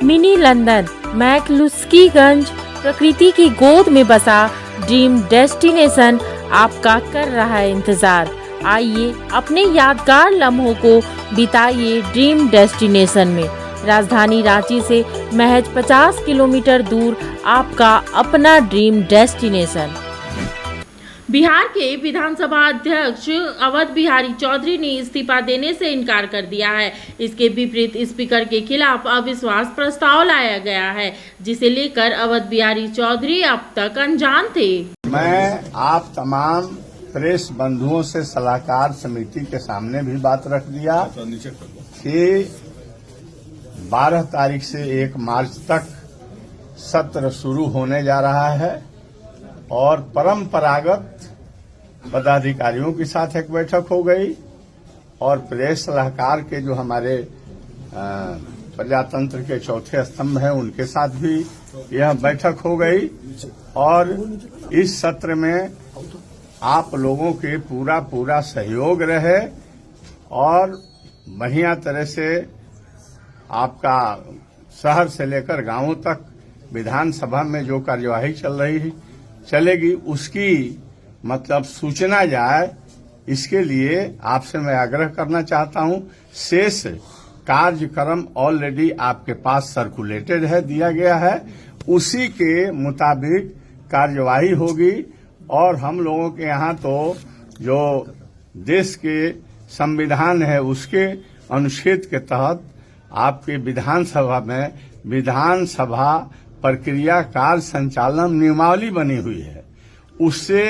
Mini London McCluskieganj प्रकृति की गोद में बसा ड्रीम डेस्टिनेशन आपका कर रहा है इंतजार। आइए अपने यादगार लम्हों को बिताइए ड्रीम डेस्टिनेशन में। राजधानी रांची से महज 50 किलोमीटर दूर आपका अपना ड्रीम डेस्टिनेशन। बिहार के विधानसभा अध्यक्ष अवध बिहारी चौधरी ने इस्तीफा देने से इनकार कर दिया है। इसके विपरीत स्पीकर के खिलाफ अविश्वास प्रस्ताव लाया गया है, जिसे लेकर अवध बिहारी चौधरी अब तक अनजान थे। मैं आप तमाम प्रेस बंधुओं से सलाहकार समिति के सामने भी बात रख दिया कि 12 तारीख से 1 मार्च तक सत्र शुरू होने जा रहा है और परंपरागत पदाधिकारियों के साथ एक बैठक हो गई और प्रेस सलाहकार के जो हमारे प्रजातंत्र के चौथे स्तंभ हैं उनके साथ भी यह बैठक हो गई। और इस सत्र में आप लोगों के पूरा सहयोग रहे और बढ़िया तरह से आपका शहर से लेकर गांवों तक विधानसभा में जो कार्यवाही चलेगी उसकी मतलब सूचना जाए, इसके लिए आपसे मैं आग्रह करना चाहता हूं। शेष कार्यक्रम ऑलरेडी आपके पास सर्कुलेटेड है, दिया गया है, उसी के मुताबिक कार्यवाही होगी। और हम लोगों के यहाँ तो जो देश के संविधान है उसके अनुच्छेद के तहत आपके विधानसभा में विधानसभा प्रक्रिया कार्य संचालन नियमावली बनी हुई है, उससे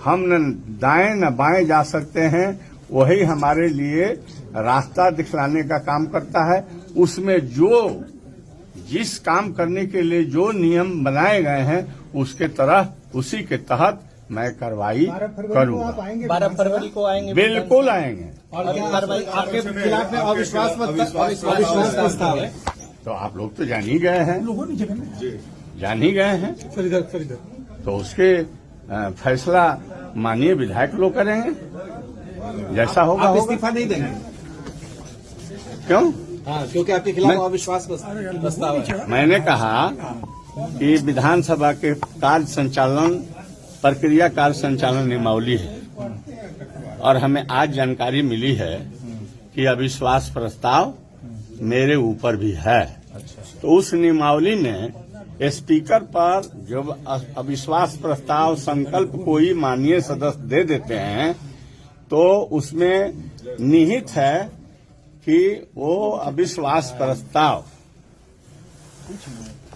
हम न दाएं न बाएं जा सकते हैं। वही हमारे लिए रास्ता दिखलाने का काम करता है। उसमें जो जिस काम करने के लिए जो नियम बनाए गए हैं उसके तरह उसी के तहत मैं कार्रवाई करूंगा। 12 फरवरी को आएंगे, बिल्कुल आएंगे। और आपके खिलाफ में अविश्वास प्रस्ताव है, तो आप लोग तो जान ही गए हैं, जान ही गए हैं, तो उसके फैसला माननीय विधायक लोग करेंगे, जैसा होगा। आप इस्तीफा नहीं देंगे? क्यों? हाँ, क्योंकि आपके खिलाफ अविश्वास प्रस्ताव है। मैंने कहा कि विधानसभा के कार्य संचालन प्रक्रिया कार्य संचालन नियमावली है और हमें आज जानकारी मिली है कि अविश्वास प्रस्ताव मेरे ऊपर भी है। तो उस नियमावली में स्पीकर पर जब अविश्वास प्रस्ताव संकल्प कोई माननीय सदस्य दे देते हैं तो उसमें निहित है कि वो अविश्वास प्रस्ताव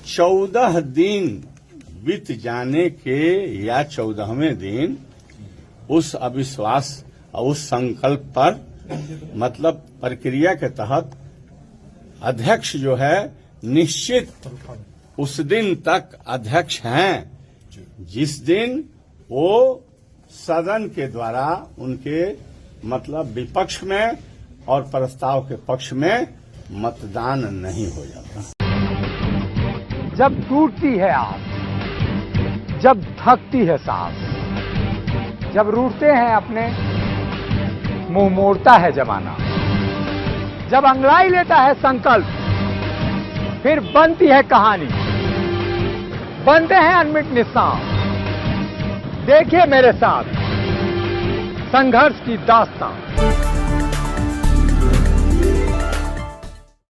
14 दिन बीत जाने के या 14वें दिन उस अविश्वास उस संकल्प पर मतलब प्रक्रिया के तहत अध्यक्ष जो है निश्चित उस दिन तक अध्यक्ष हैं जिस दिन वो सदन के द्वारा उनके मतलब विपक्ष में और प्रस्ताव के पक्ष में मतदान नहीं हो जाता। जब टूटती है आस, जब थकती है सांस, जब रूठते हैं अपने, मुंह मोड़ता है जमाना, जब अंगड़ाई लेता है संकल्प, फिर बनती है कहानी, बनते हैं अनमिट निशान। देखिए मेरे साथ संघर्ष की दास्तां।